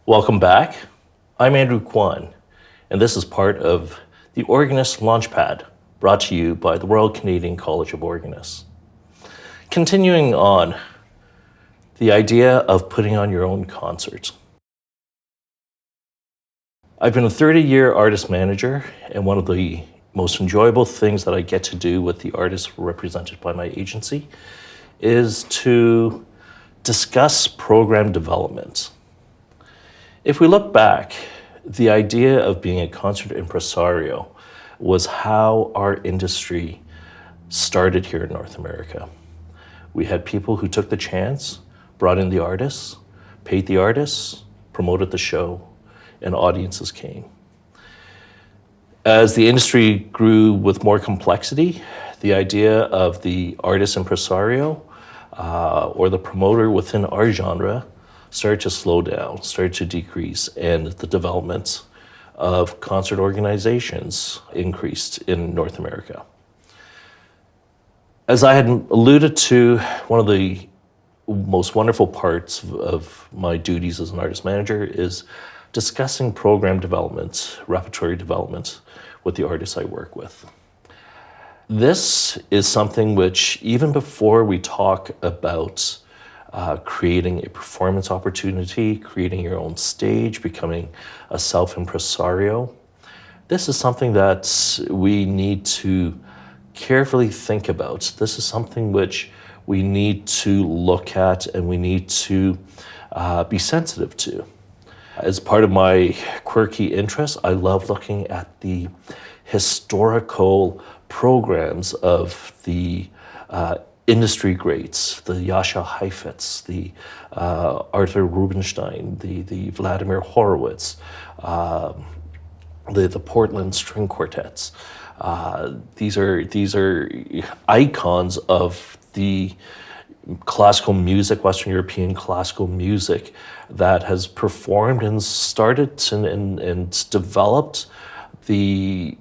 Welcome back. I'm Andrew Kwan, and this is part of the Organist Launchpad, brought to you by the Royal Canadian College of Organists. Continuing on, the idea of putting on your own concerts. I've been a 30-year artist manager, and one of the most enjoyable things that I get to do with the artists represented by my agency is to discuss program development. If we look back, the idea of being a concert impresario was how our industry started here in North America. We had people who took the chance, brought in the artists, paid the artists, promoted the show, and audiences came. As the industry grew with more complexity, the idea of the artist impresario or the promoter within our genre started to slow down, started to decrease, and the development of concert organizations increased in North America. As I had alluded to, one of the most wonderful parts of my duties as an artist manager is discussing program development, repertory development with the artists I work with. This is something which, even before we talk about creating a performance opportunity, creating your own stage, becoming a self-impresario. This is something that we need to carefully think about. This is something which we need to look at and we need to be sensitive to. As part of my quirky interests, I love looking at the historical programs of the industry greats, the Jascha Heifetz, the Arthur Rubinstein, the Vladimir Horowitz, the Portland String Quartets. These are icons of the classical music, Western European classical music, that has performed and started and developed the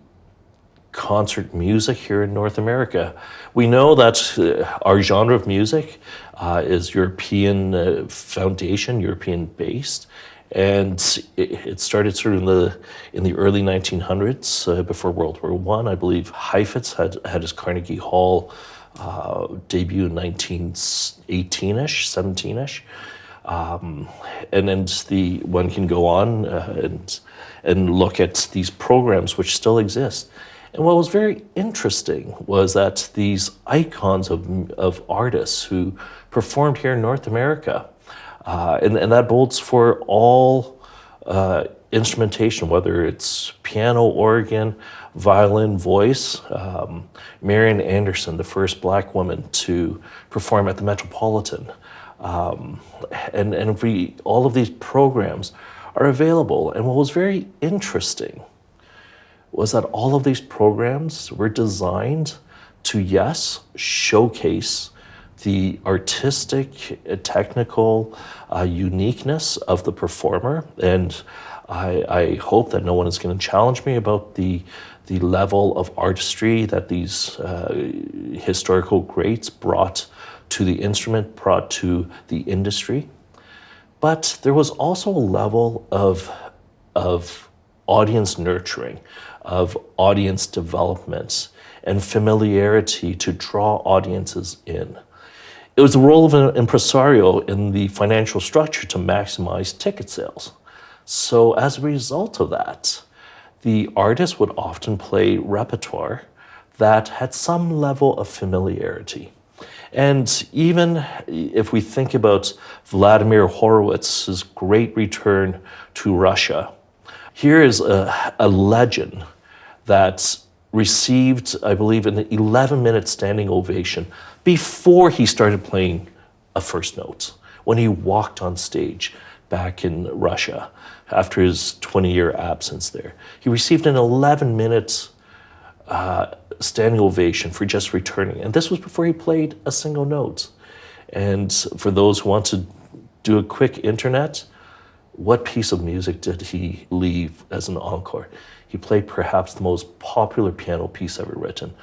concert music here in North America. We know that our genre of music is European foundation, European based, and it started sort of in the early 1900s, before World War I. I believe Heifetz had his Carnegie Hall debut in 1918-ish, 17-ish. And then one can go on and look at these programs which still exist. And what was very interesting was that these icons of artists who performed here in North America, and that bodes for all instrumentation, whether it's piano, organ, violin, voice. Marian Anderson, the first Black woman to perform at the Metropolitan. And all of these programs are available. And what was very interesting was that all of these programs were designed to, yes, showcase the artistic, technical uniqueness of the performer. And I hope that no one is going to challenge me about the level of artistry that these historical greats brought to the instrument, brought to the industry. But there was also a level of audience nurturing, of audience development, and familiarity to draw audiences in. It was the role of an impresario in the financial structure to maximize ticket sales. So as a result of that, the artist would often play repertoire that had some level of familiarity. And even if we think about Vladimir Horowitz's great return to Russia, here is a legend that received, I believe, an 11-minute standing ovation before he started playing a first note, when he walked on stage back in Russia after his 20-year absence there. He received an 11-minute standing ovation for just returning. And this was before he played a single note. And for those who want to do a quick internet, what piece of music did he leave as an encore? He played perhaps the most popular piano piece ever written,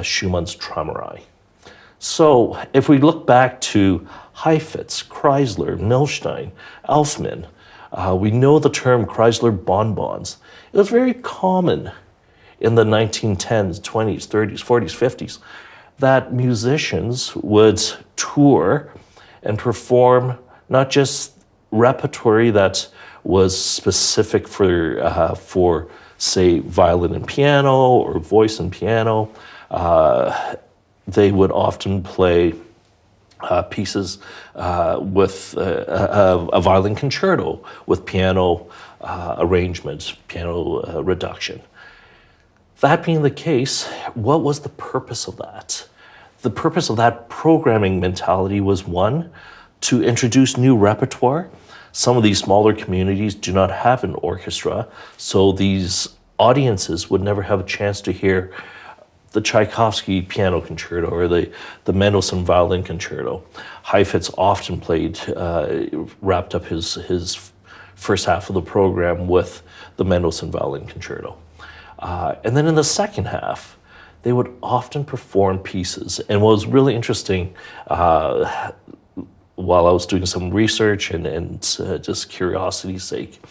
Schumann's Träumerei. So if we look back to Heifetz, Kreisler, Milstein, Elfman, We know the term Chrysler bonbons. It was very common in the 1910s, 20s, 30s, 40s, 50s that musicians would tour and perform not just repertory that was specific for say, violin and piano or voice and piano. They would often play pieces with a violin concerto with piano arrangement, piano reduction. That being the case, what was the purpose of that? The purpose of that programming mentality was, one, to introduce new repertoire. Some of these smaller communities do not have an orchestra, so these audiences would never have a chance to hear the Tchaikovsky piano concerto or the Mendelssohn violin concerto. Heifetz often wrapped up his first half of the program with the Mendelssohn violin concerto. And then in the second half, they would often perform pieces. And what was really interesting, while I was doing some research and just curiosity's sake,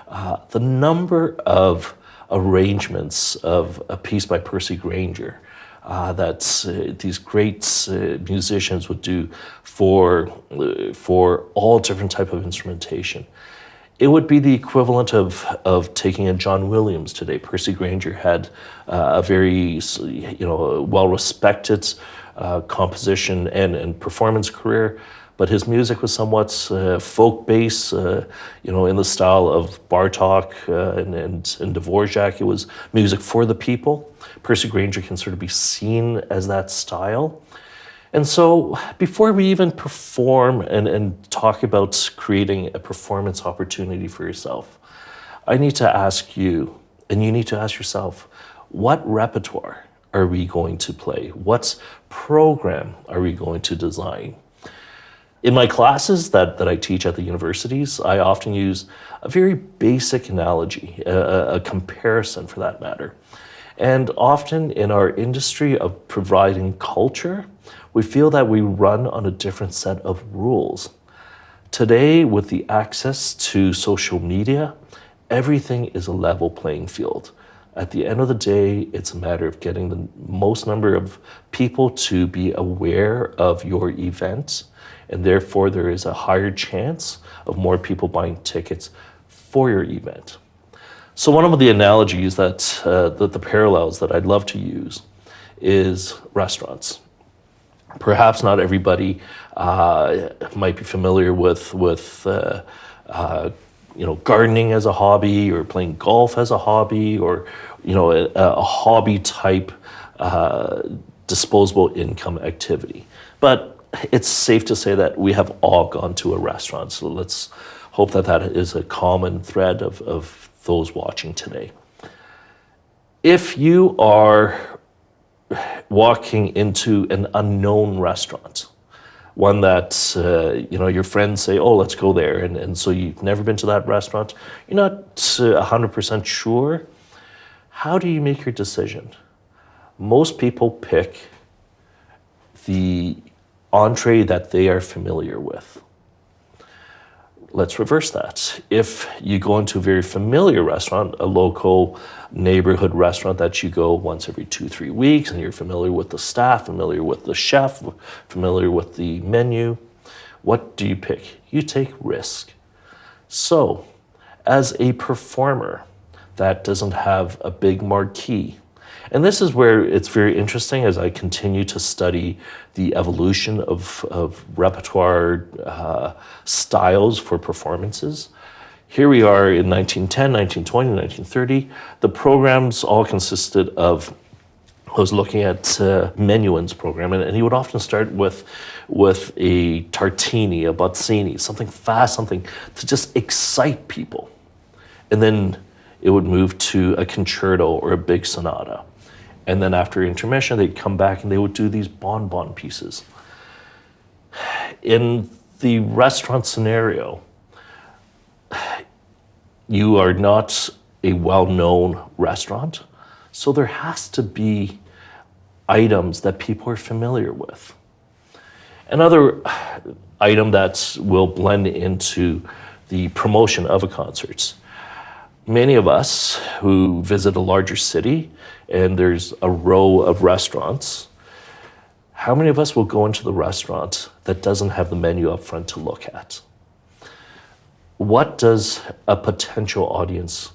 the number of arrangements of a piece by Percy Grainger that these great musicians would do for all different type of instrumentation. It would be the equivalent of taking a John Williams today. Percy Grainger had a very well-respected composition and performance career, but his music was somewhat folk-based, in the style of Bartók and Dvorak. It was music for the people. Percy Grainger can sort of be seen as that style. And so before we even perform and talk about creating a performance opportunity for yourself, I need to ask you, and you need to ask yourself, what repertoire are we going to play? What program are we going to design? In my classes that I teach at the universities, I often use a very basic analogy, a comparison for that matter. And often in our industry of providing culture, we feel that we run on a different set of rules. Today, with the access to social media, everything is a level playing field. At the end of the day, it's a matter of getting the most number of people to be aware of your event, and therefore there is a higher chance of more people buying tickets for your event. So one of the analogies the parallels that I'd love to use is restaurants. Perhaps not everybody might be familiar with gardening as a hobby, or playing golf as a hobby, or a hobby type disposable income activity. But it's safe to say that we have all gone to a restaurant. So let's hope that is a common thread of those watching today. If you are walking into an unknown restaurant, one that your friends say, oh, let's go there, and so you've never been to that restaurant, you're not 100% sure, how do you make your decision? Most people pick the entree that they are familiar with. Let's reverse that. If you go into a very familiar restaurant, a local neighborhood restaurant that you go once every 2-3 weeks, and you're familiar with the staff, familiar with the chef, familiar with the menu, what do you pick? You take risk. So, as a performer that doesn't have a big marquee, and this is where it's very interesting as I continue to study the evolution of repertoire styles for performances. Here we are in 1910, 1920, 1930. The programs all consisted of, I was looking at Menuhin's program, and he would often start with a Tartini, a Bozzini, something fast, something to just excite people. And then it would move to a concerto or a big sonata. And then after intermission, they'd come back and they would do these bonbon pieces. In the restaurant scenario, you are not a well-known restaurant, so there has to be items that people are familiar with. Another item that will blend into the promotion of a concert. Many of us who visit a larger city and there's a row of restaurants, how many of us will go into the restaurant that doesn't have the menu up front to look at? What does a potential audience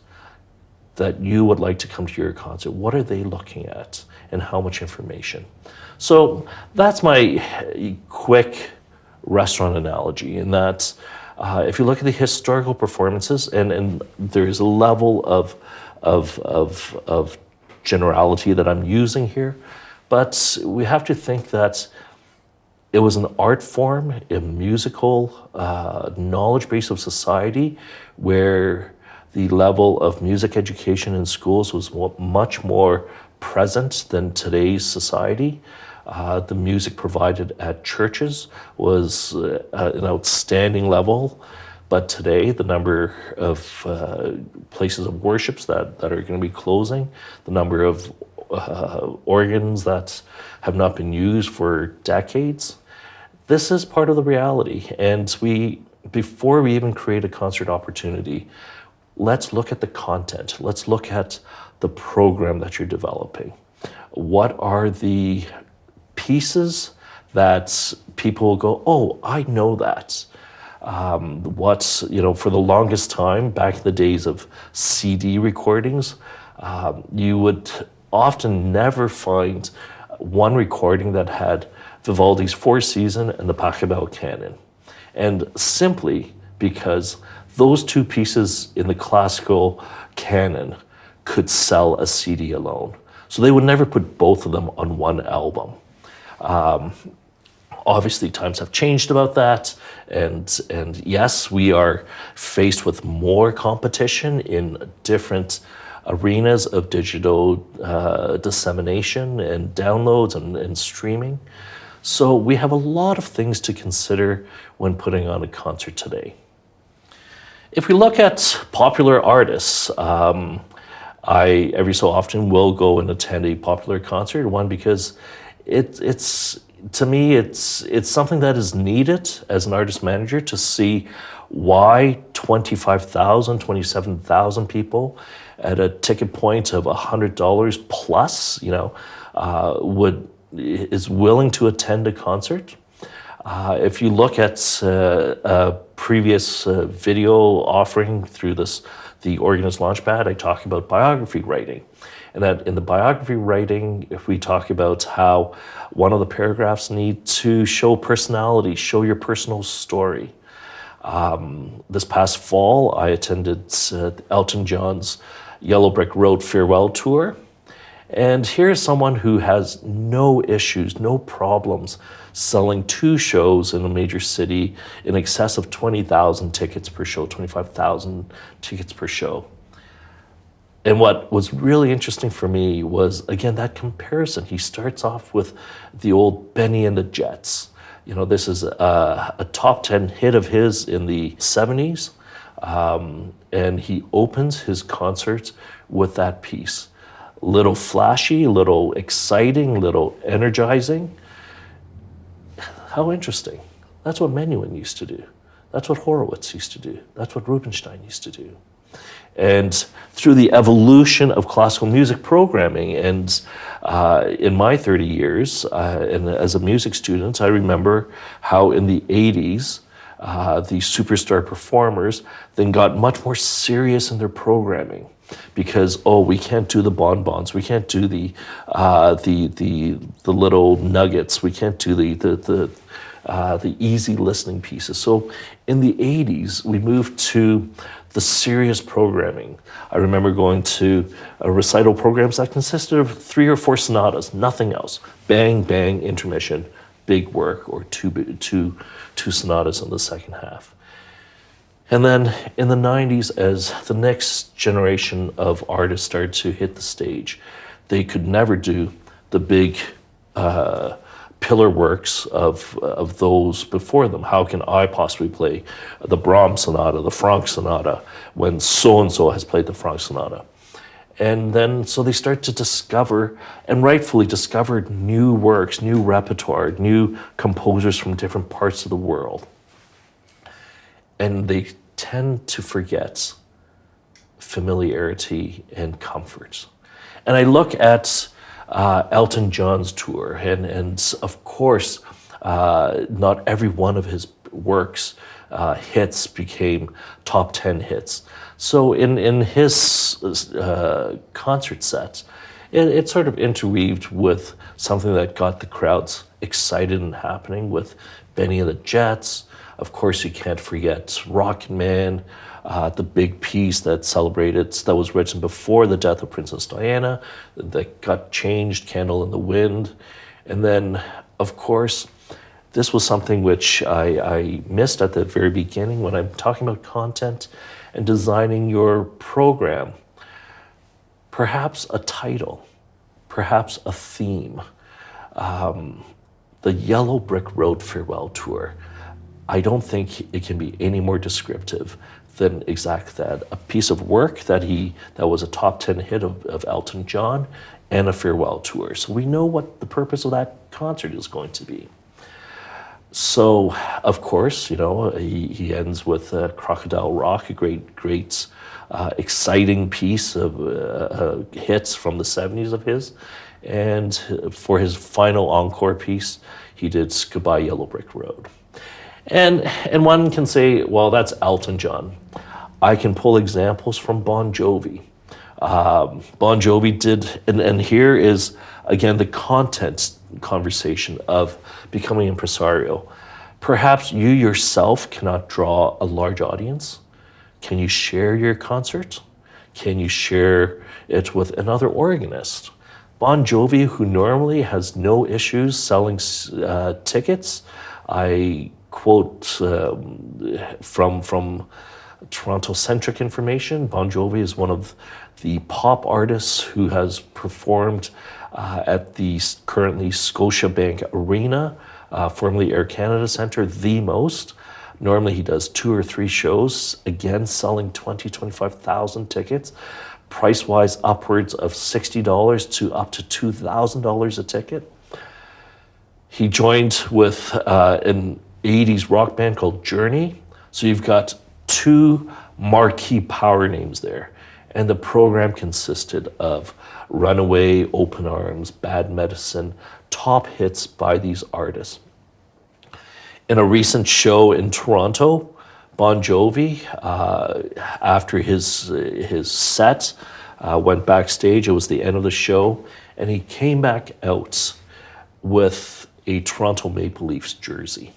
that you would like to come to your concert, what are they looking at and how much information? So that's my quick restaurant analogy, in that if you look at the historical performances, and there is a level of generality that I'm using here, but we have to think that it was an art form, a musical knowledge base of society, where the level of music education in schools was much more present than today's society. The music provided at churches was an outstanding level, but today the number of places of worships that are going to be closing, the number of organs that have not been used for decades, this is part of the reality. And before we even create a concert opportunity, let's look at the content. Let's look at the program that you're developing. What are the pieces that people will go, oh, I know that. For the longest time, back in the days of CD recordings, you would often never find one recording that had Vivaldi's Four Seasons and the Pachelbel Canon. And simply because those two pieces in the classical canon could sell a CD alone. So they would never put both of them on one album. Obviously, times have changed about that, and yes, we are faced with more competition in different arenas of digital dissemination and downloads and streaming. So we have a lot of things to consider when putting on a concert today. If we look at popular artists, I every so often will go and attend a popular concert. One, because it's to me it's something that is needed as an artist manager, to see why 25,000, 27,000 people at a ticket point of $100 plus, is willing to attend a concert. If you look at a previous video offering through the Organist Launchpad, I talk about biography writing. And that in the biography writing, if we talk about how one of the paragraphs need to show personality, show your personal story. This past fall, I attended Elton John's Yellow Brick Road farewell tour. And here's someone who has no issues, no problems selling two shows in a major city in excess of 20,000 tickets per show, 25,000 tickets per show. And what was really interesting for me was, again, that comparison. He starts off with the old Benny and the Jets. This is a top 10 hit of his in the 70s. And he opens his concert with that piece. Little flashy, little exciting, little energizing. How interesting. That's what Menuhin used to do. That's what Horowitz used to do. That's what Rubinstein used to do. And through the evolution of classical music programming, and in my 30 years, and as a music student, I remember how in the 80s, the superstar performers then got much more serious in their programming. Because we can't do the bonbons, we can't do the little nuggets, we can't do the easy listening pieces. So in the 80s, we moved to the serious programming. I remember going to recital programs that consisted of 3 or 4 sonatas, nothing else. Bang, bang, intermission, big work, or two sonatas in the second half. And then in the 90s, as the next generation of artists started to hit the stage, they could never do the big pillar works of those before them. How can I possibly play the Brahms Sonata, the Franck Sonata, when so-and-so has played the Franck Sonata? And then, so they start to discover, and rightfully discovered, new works, new repertoire, new composers from different parts of the world. And they tend to forget familiarity and comfort. And I look at Elton John's tour, and of course, not every one of his works hits became top 10 hits. So in his concert sets, it sort of interweaved with something that got the crowds excited and happening with Benny and the Jets. Of course, you can't forget Rocket Man, the big piece that was written before the death of Princess Diana, that got changed, Candle in the Wind. And then, of course, this was something which I missed at the very beginning when I'm talking about content and designing your program. Perhaps a title, perhaps a theme. The Yellow Brick Road Farewell Tour. I don't think it can be any more descriptive than exact that. A piece of work that was a top 10 hit of Elton John and a farewell tour. So we know what the purpose of that concert is going to be. So, of course, he ends with Crocodile Rock, a great, exciting piece of hits from the 70s of his. And for his final encore piece, he did Goodbye Yellow Brick Road. And one can say, well, that's Elton John. I can pull examples from Bon Jovi. Bon Jovi did, and here is, again, the content conversation of becoming an impresario. Perhaps you yourself cannot draw a large audience. Can you share your concert? Can you share it with another organist? Bon Jovi, who normally has no issues selling tickets, I quote from Toronto-centric information, Bon Jovi is one of the pop artists who has performed at the currently Scotiabank Arena, formerly Air Canada Centre, the most. Normally he does 2 or 3 shows, again selling 25,000 tickets. Price-wise, upwards of $60 to up to $2,000 a ticket. He joined with an 80s rock band called Journey. So you've got 2 marquee power names there. And the program consisted of Runaway, Open Arms, Bad Medicine, top hits by these artists. In a recent show in Toronto, Bon Jovi, after his set, went backstage. It was the end of the show, and he came back out with a Toronto Maple Leafs jersey.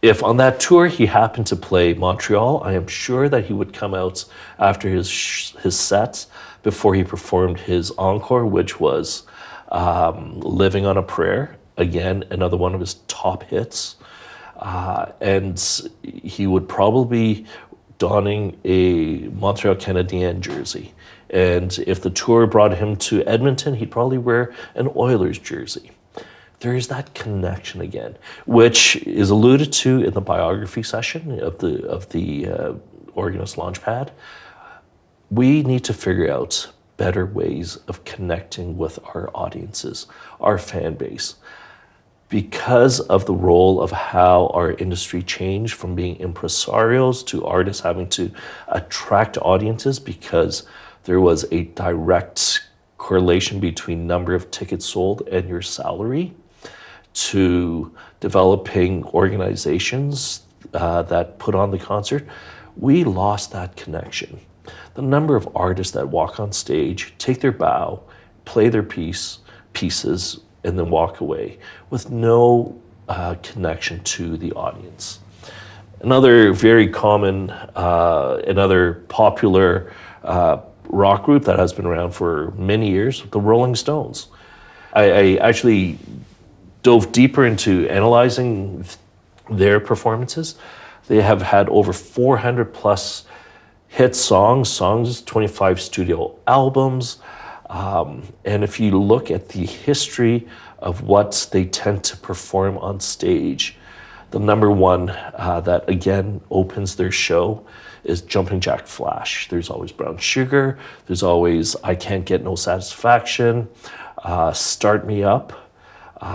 If on that tour he happened to play Montreal, I am sure that he would come out after his set before he performed his encore, which was Living on a Prayer. Again, another one of his top hits. And he would probably be donning a Montreal Canadiens jersey. And if the tour brought him to Edmonton, he'd probably wear an Oilers jersey. There is that connection again, which is alluded to in the biography session of the Organist Launchpad. We need to figure out better ways of connecting with our audiences, our fan base. Because of the role of how our industry changed from being impresarios to artists having to attract audiences, because there was a direct correlation between number of tickets sold and your salary, to developing organizations that put on the concert, we lost that connection. The number of artists that walk on stage, take their bow, play their pieces, and then walk away with no connection to the audience. Another very common, another popular rock group that has been around for many years, the Rolling Stones. I actually dove deeper into analyzing their performances. They have had over 400 plus hit songs, 25 studio albums. And if you look at the history of what they tend to perform on stage, the number one that again opens their show is Jumping Jack Flash. There's always Brown Sugar. There's always I Can't Get No Satisfaction, Start Me Up.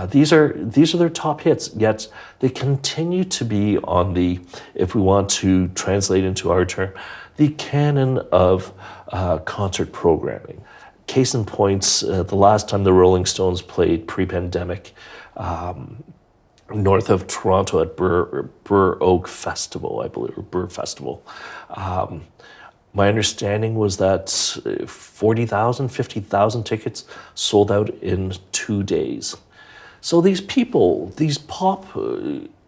These are their top hits, yet they continue to be on the, if we want to translate into our term, the canon of concert programming. Case in point, the last time the Rolling Stones played pre-pandemic, north of Toronto at Burr Oak Festival, I believe, or Burr Festival. My understanding was that 40,000, 50,000 tickets sold out in 2 days. So these people, these pop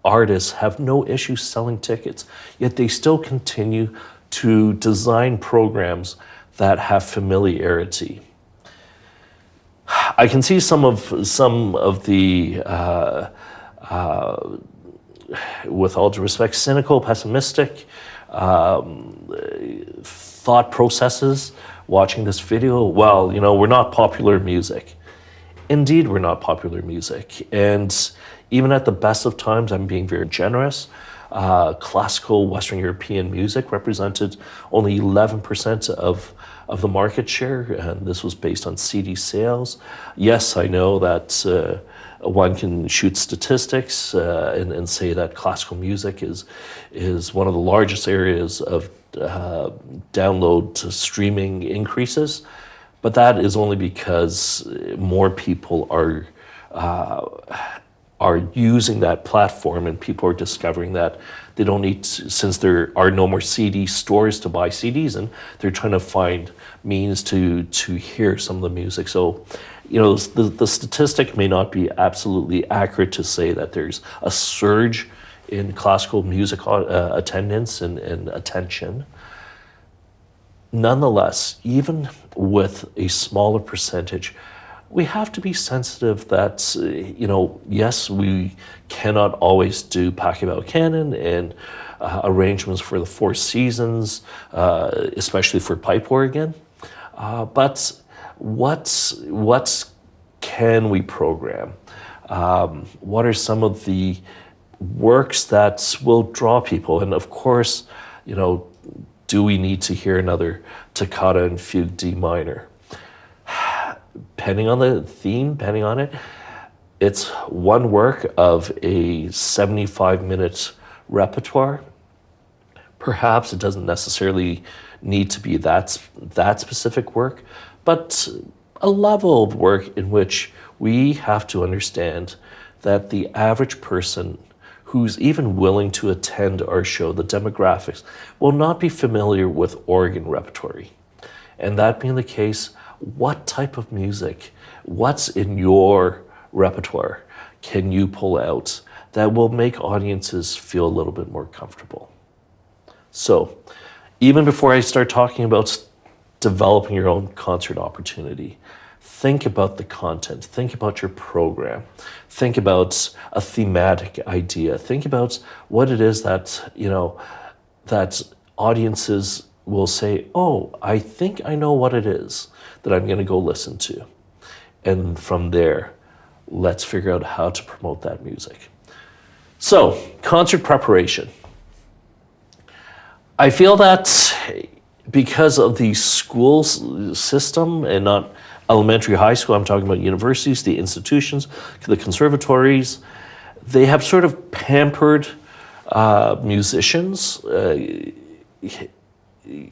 artists have no issue selling tickets, yet they still continue to design programs that have familiarity. I can see some of the, with all due respect, cynical, pessimistic thought processes watching this video. Well, we're not popular music. Indeed, we're not popular music. And even at the best of times, I'm being very generous. Classical Western European music represented only 11% of the market share, and this was based on CD sales. Yes, I know that one can shoot statistics and say that classical music is one of the largest areas of download to streaming increases. But that is only because more people are using that platform, and people are discovering that they don't need to, since there are no more CD stores to buy CDs, and they're trying to find means to hear some of the music. So, the statistic may not be absolutely accurate to say that there's a surge in classical music attendance and attention. Nonetheless, even with a smaller percentage, we have to be sensitive that, yes, we cannot always do Pachelbel canon and arrangements for the Four Seasons, especially for pipe organ. But what can we program? What are some of the works that will draw people? And of course, do we need to hear another Toccata and Fugue D minor? Depending on the theme, it's one work of a 75-minute repertoire. Perhaps it doesn't necessarily need to be that specific work, but a level of work in which we have to understand that the average person who's even willing to attend our show, the demographics, will not be familiar with organ repertory. And that being the case, what type of music, what's in your repertoire can you pull out that will make audiences feel a little bit more comfortable? So, even before I start talking about developing your own concert opportunity, think about the content, think about your program, think about a thematic idea, think about what it is that, that audiences will say, oh, I think I know what it is that I'm going to go listen to. And from there, let's figure out how to promote that music. So, concert preparation. I feel that because of the school system and not elementary, high school, I'm talking about universities, the institutions, the conservatories, they have sort of pampered musicians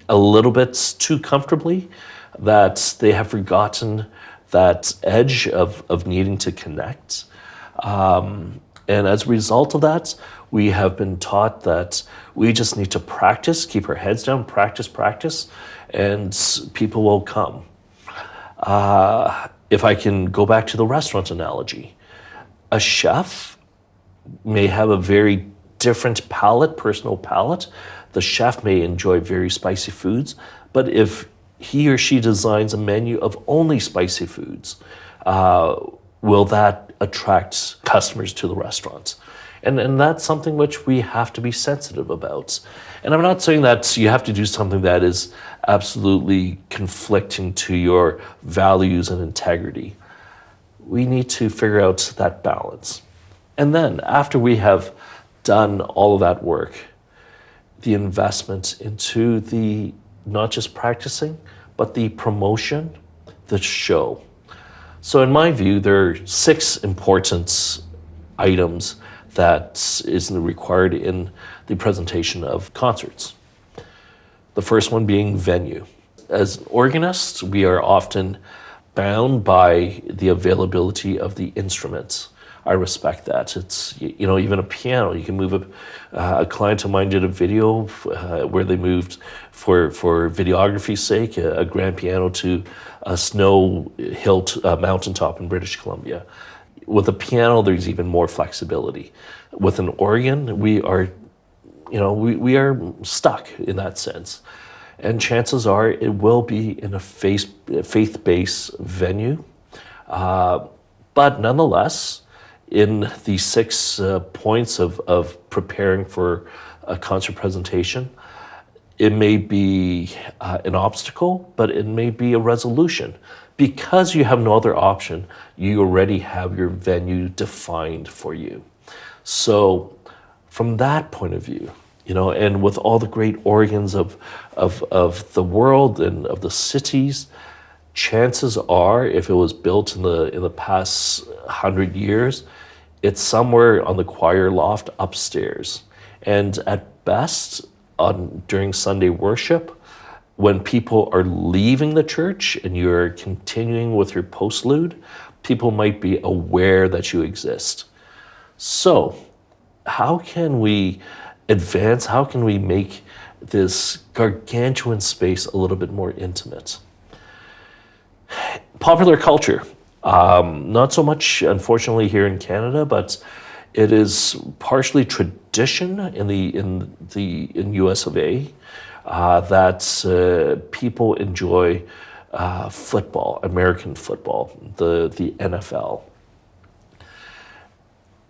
a little bit too comfortably, that they have forgotten that edge of needing to connect. And as a result of that, we have been taught that we just need to practice, keep our heads down, practice, and people will come. If I can go back to the restaurant analogy, a chef may have a very different palate, personal palate. The chef may enjoy very spicy foods, but if he or she designs a menu of only spicy foods, will that attract customers to the restaurant? And that's something which we have to be sensitive about. And I'm not saying that you have to do something that is absolutely conflicting to your values and integrity. We need to figure out that balance. And then after we have done all of that work, the investment into the not just practicing, but the promotion, the show. So in my view, there are 6 important items that is required in the presentation of concerts. The first one being venue. As organists, we are often bound by the availability of the instruments. I respect that. It's, even a piano, you can move a client of mine did a video where they moved for videography's sake, a grand piano to a snow hill mountaintop in British Columbia. With a piano, there's even more flexibility. With an organ, we are stuck in that sense. And chances are it will be in a faith-based venue. But nonetheless, in the 6 points of preparing for a concert presentation, it may be an obstacle, but it may be a resolution. Because you have no other option, you already have your venue defined for you. So from that point of view, and with all the great organs of the world and of the cities, chances are, if it was built in the past 100 years, it's somewhere on the choir loft upstairs. And at best, during Sunday worship, when people are leaving the church and you're continuing with your postlude, people might be aware that you exist. So, how can we advance? How can we make this gargantuan space a little bit more intimate? Popular culture, not so much, unfortunately, here in Canada, but it is partially tradition in US of A that people enjoy football, American football, the NFL.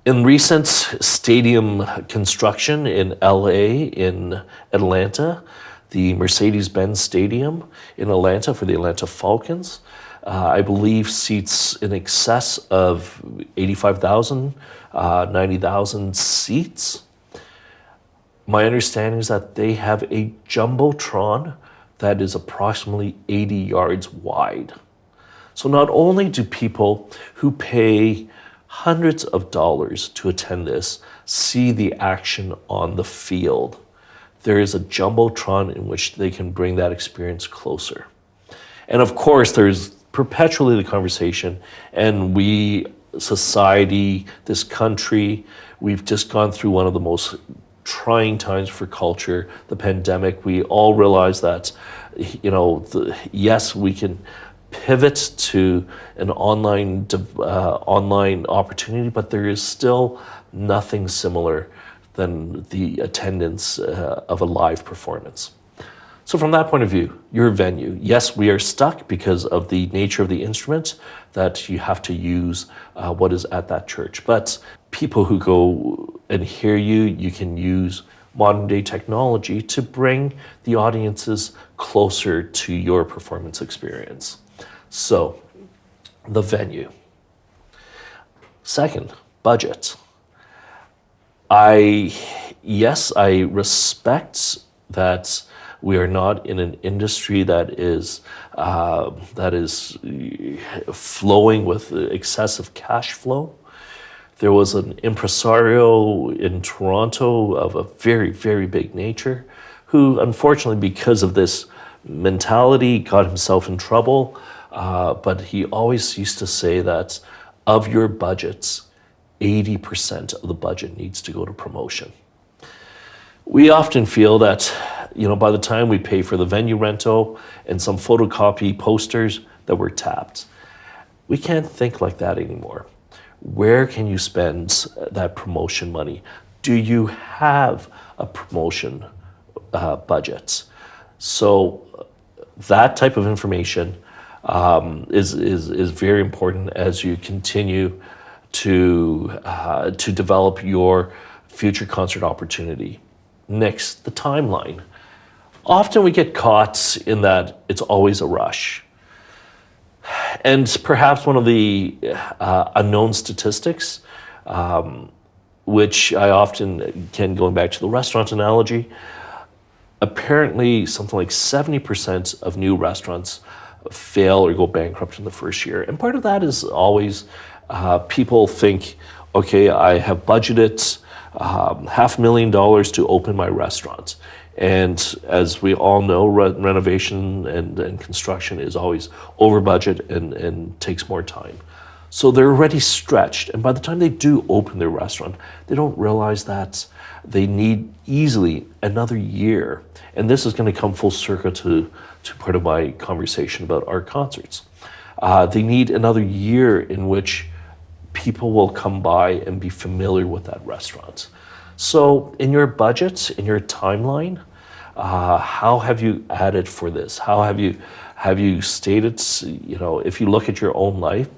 In recent stadium construction in LA, in Atlanta, the Mercedes-Benz Stadium in Atlanta for the Atlanta Falcons, I believe seats in excess of 85,000, 90,000 seats. My understanding is that they have a Jumbotron that is approximately 80 yards wide. So not only do people who pay hundreds of dollars to attend this see the action on the field, there is a Jumbotron in which they can bring that experience closer. And of course, there's perpetually the conversation, and we, society, this country, we've just gone through one of the most trying times for culture, the pandemic. We all realize that, yes, we can pivot to an online opportunity, but there is still nothing similar than the attendance of a live performance. So from that point of view, your venue, yes, we are stuck because of the nature of the instrument that you have to use what is at that church. But people who go and hear you, you can use modern day technology to bring the audiences closer to your performance experience. So, the venue. Second, budget. I respect that we are not in an industry that is flowing with excessive cash flow. There was an impresario in Toronto of a very, very big nature who, unfortunately, because of this mentality, got himself in trouble. But he always used to say that of your budgets, 80% of the budget needs to go to promotion. We often feel that, by the time we pay for the venue rental and some photocopy posters, that we're tapped. We can't think like that anymore. Where can you spend that promotion money? Do you have a promotion budget? So that type of information is very important as you continue to develop your future concert opportunity. Next, the timeline. Often we get caught in that it's always a rush. And perhaps one of the unknown statistics, which I often can, going back to the restaurant analogy, apparently something like 70% of new restaurants fail or go bankrupt in the first year. And part of that is always people think, okay, I have budgeted $500,000 to open my restaurant. And as we all know, renovation and construction is always over budget and takes more time. So they're already stretched. And by the time they do open their restaurant, they don't realize that they need easily another year. And this is going to come full circle to part of my conversation about art concerts. They need another year in which people will come by and be familiar with that restaurant. So in your budget, in your timeline, how have you added for this? How have you stated, if you look at your own life,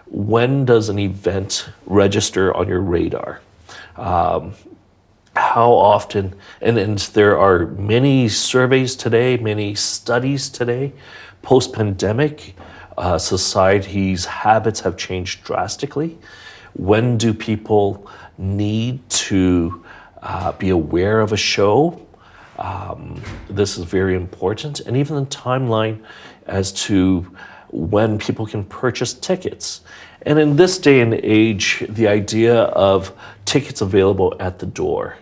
when does an event register on your radar? How often, and there are many surveys today, many studies today, post-pandemic, society's habits have changed drastically. When do people need to be aware of a show? This is very important. And even the timeline as to when people can purchase tickets. And in this day and age, the idea of tickets available at the door.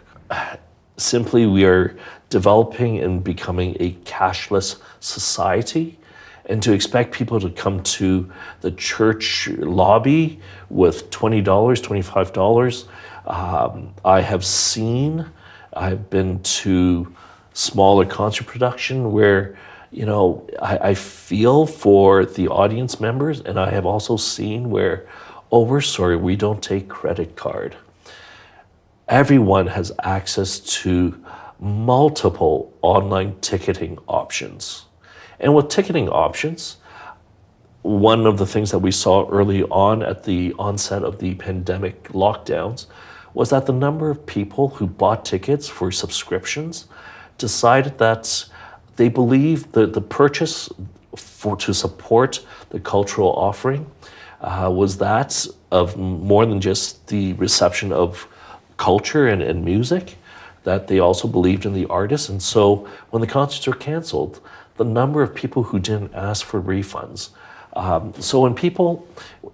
Simply, we are developing and becoming a cashless society. And to expect people to come to the church lobby with $20, $25, I've been to smaller concert production where, I feel for the audience members, and I have also seen where, we're sorry, we don't take credit card. Everyone has access to multiple online ticketing options. And with ticketing options, one of the things that we saw early on at the onset of the pandemic lockdowns was that the number of people who bought tickets for subscriptions decided that they believe that the purchase to support the cultural offering was that of more than just the reception of culture and music, that they also believed in the artists. And so when the concerts were canceled, the number of people who didn't ask for refunds. So when people,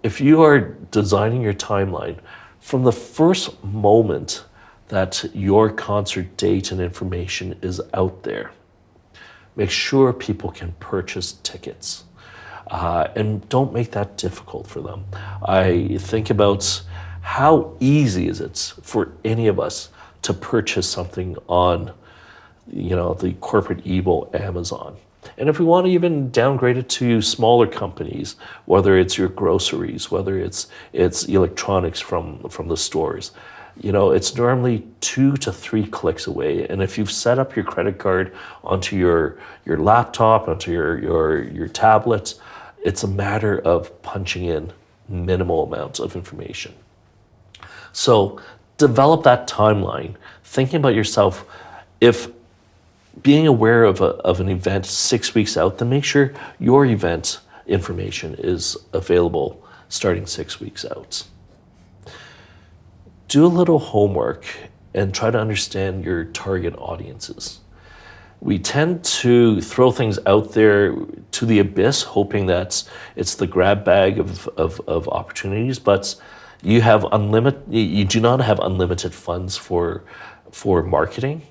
if you are designing your timeline, from the first moment that your concert date and information is out there, make sure people can purchase tickets. And don't make that difficult for them. I think about how easy is it for any of us to purchase something on, the corporate evil Amazon. And if we want to even downgrade it to smaller companies, whether it's your groceries, whether it's electronics from the stores, it's normally 2 to 3 clicks away. And if you've set up your credit card onto your laptop, onto your tablet, it's a matter of punching in minimal amounts of information. So develop that timeline, thinking about yourself. If being aware of an event 6 weeks out, then make sure your event information is available starting 6 weeks out. Do a little homework and try to understand your target audiences. We tend to throw things out there to the abyss, hoping that it's the grab bag of opportunities, but you do not have unlimited funds for marketing.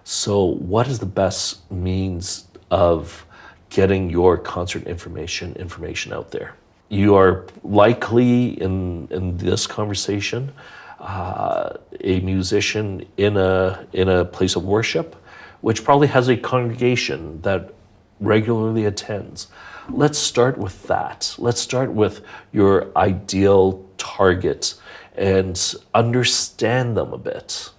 So what is the best means of getting your concert information out there? You are likely in this conversation a musician in a place of worship, which probably has a congregation that regularly attends. Let's start with that. Let's start with your ideal target and understand them a bit.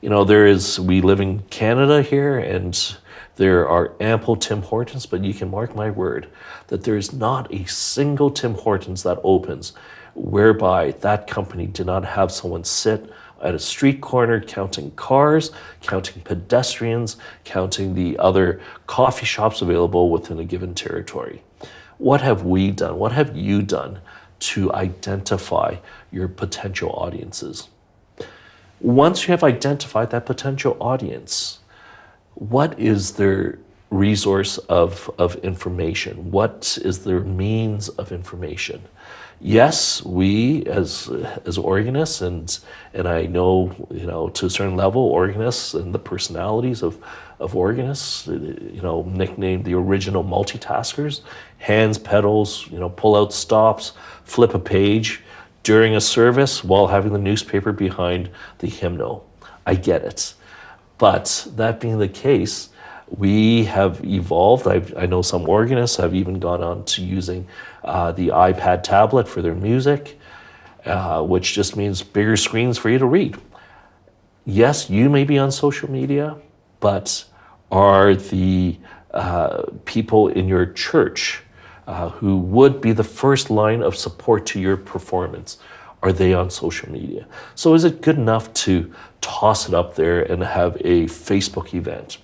We live in Canada here, and there are ample Tim Hortons, but you can mark my word that there is not a single Tim Hortons that opens whereby that company did not have someone sit at a street corner counting cars, counting pedestrians, counting the other coffee shops available within a given territory. What have we done? What have you done to identify your potential audiences? Once you have identified that potential audience, what is their resource of information? What is their means of information? Yes, we as organists, and I know, to a certain level, organists and the personalities of organists, nicknamed the original multitaskers, hands, pedals, pull out stops, flip a page during a service while having the newspaper behind the hymnal. I get it. But that being the case, we have evolved. I know some organists have even gone on to using the iPad tablet for their music, which just means bigger screens for you to read. Yes, you may be on social media, but are the people in your church who would be the first line of support to your performance, are they on social media? So is it good enough to toss it up there and have a Facebook event?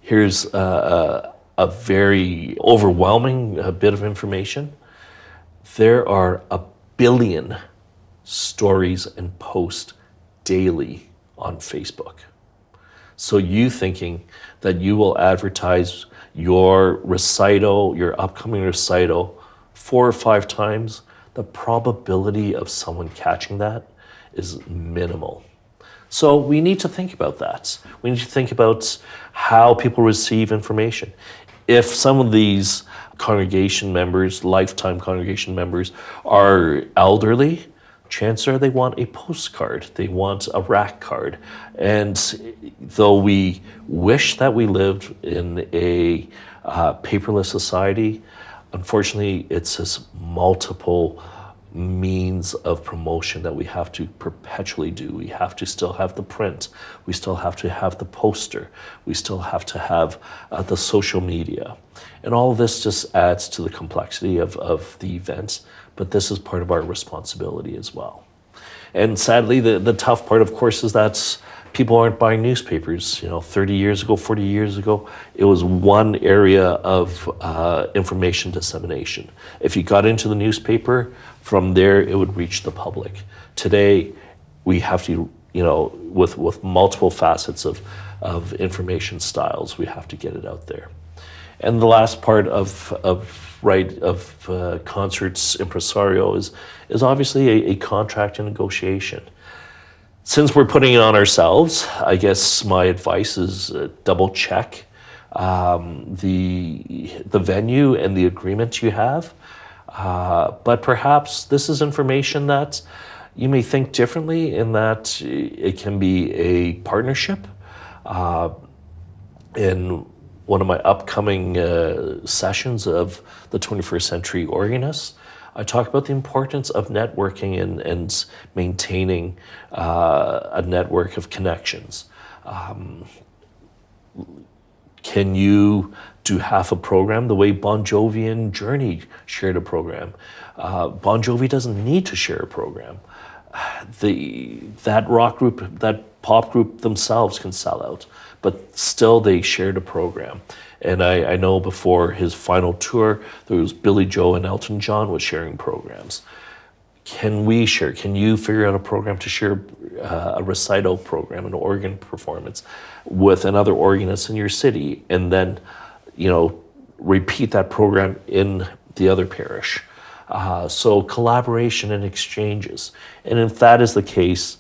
Here's a very overwhelming bit of information. There are 1 billion stories and posts daily on Facebook. So you thinking that you will advertise your recital, your upcoming recital 4 or 5 times, the probability of someone catching that is minimal. So we need to think about that. We need to think about how people receive information. If some of these congregation members, lifetime congregation members, are elderly, chances are they want a postcard, they want a rack card. And though we wish that we lived in a paperless society, unfortunately, it's this multiple means of promotion that we have to perpetually do. We have to still have the print. We still have to have the poster. We still have to have the social media. And all of this just adds to the complexity of the events, but this is part of our responsibility as well. And sadly, the tough part, of course, is that people aren't buying newspapers. 30 years ago, 40 years ago, it was one area of information dissemination. If you got into the newspaper, from there it would reach the public. Today, we have to, with multiple facets of information styles, we have to get it out there. And the last part of concerts impresario is obviously a contract and negotiation. Since we're putting it on ourselves, I guess my advice is double check the venue and the agreement you have. But perhaps this is information that you may think differently, in that it can be a partnership. In one of my upcoming sessions of the 21st Century Organists, I talk about the importance of networking and maintaining a network of connections. Can you do half a program the way Bon Jovi and Journey shared a program? Bon Jovi doesn't need to share a program. That rock group, that pop group themselves can sell out, but still they shared a program. And I know before his final tour, there was Billy Joe and Elton John was sharing programs. Can we share? Can you figure out a program to share a recital program, an organ performance with another organist in your city, and then, repeat that program in the other parish? So collaboration and exchanges. And if that is the case,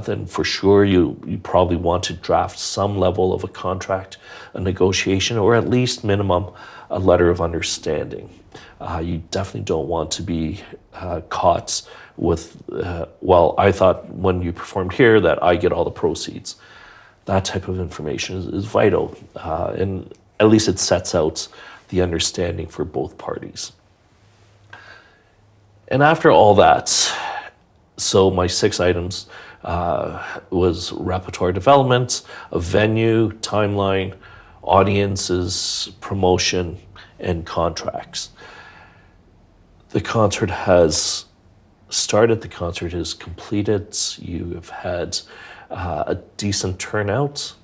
then for sure you probably want to draft some level of a contract, a negotiation, or at least minimum a letter of understanding. You definitely don't want to be caught with, I thought when you performed here that I get all the proceeds. That type of information is vital, and at least it sets out the understanding for both parties. And after all that, so my 6 items was repertoire development, a venue, timeline, audiences, promotion, and contracts. The concert has started, the concert is completed, you have had a decent turnout,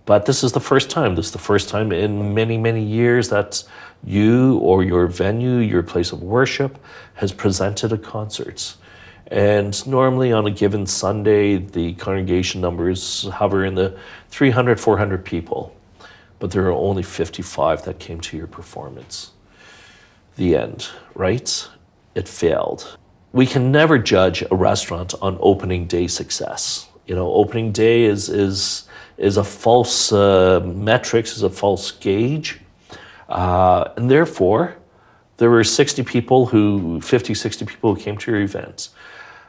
but this is the first time. This is the first time in many, many years that you or your venue, your place of worship, has presented a concert. And normally on a given Sunday, the congregation numbers hover in the 300, 400 people. but there are only 55 that came to your performance. The end, right? It failed. We can never judge a restaurant on opening day success. Opening day is a false metric, is a false gauge. And therefore, there were 60 people 50, 60 people who came to your event.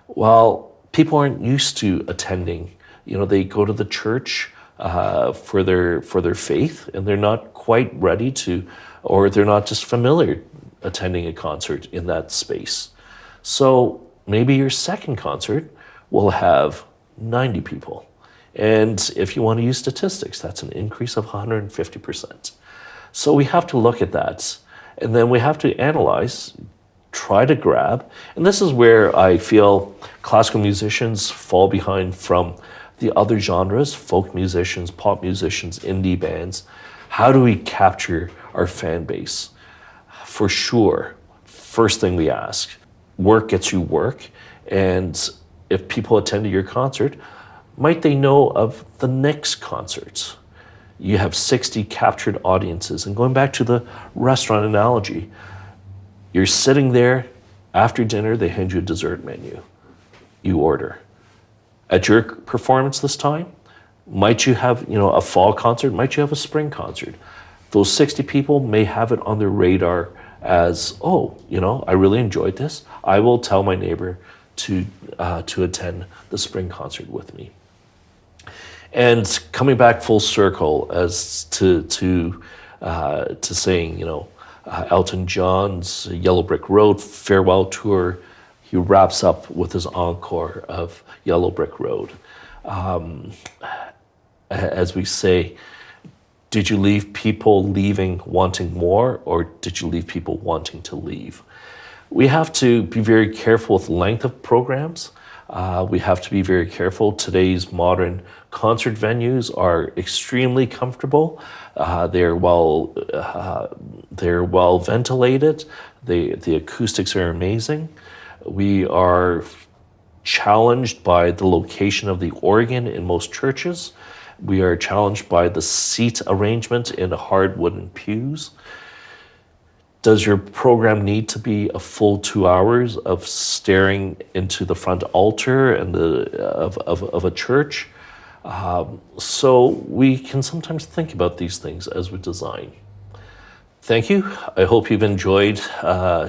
Well, people aren't used to attending. They go to the church for their faith, and they're not quite ready to, or they're not just familiar attending a concert in that space. So maybe your second concert will have 90 people. And if you want to use statistics, that's an increase of 150%. So we have to look at that, and then we have to analyze, try to grab. And this is where I feel classical musicians fall behind from the other genres, folk musicians, pop musicians, indie bands. How do we capture our fan base? For sure, first thing we ask, work gets you work. And if people attend your concert, might they know of the next concert? You have 60 captured audiences. And going back to the restaurant analogy, you're sitting there after dinner, they hand you a dessert menu. You order. At your performance this time, might you have a fall concert? Might you have a spring concert? Those 60 people may have it on their radar as, I really enjoyed this. I will tell my neighbor to attend the spring concert with me. And coming back full circle as to saying, Elton John's Yellow Brick Road farewell tour, he wraps up with his encore of Yellow Brick Road. As we say, did you leave people leaving wanting more, or did you leave people wanting to leave? We have to be very careful with length of programs. We have to be very careful. Today's modern concert venues are extremely comfortable. They're well ventilated. The acoustics are amazing. We are challenged by the location of the organ in most churches. We are challenged by the seat arrangement in the hard wooden pews. Does your program need to be a full 2 hours of staring into the front altar and of a church? So we can sometimes think about these things as we design. Thank you. I hope you've enjoyed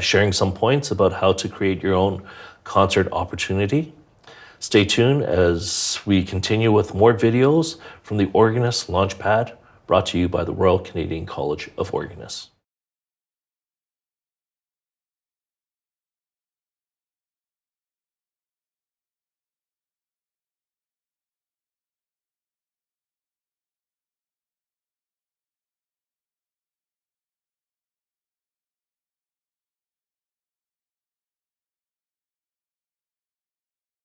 sharing some points about how to create your own concert opportunity. Stay tuned as we continue with more videos from the Organist Launchpad, brought to you by the Royal Canadian College of Organists.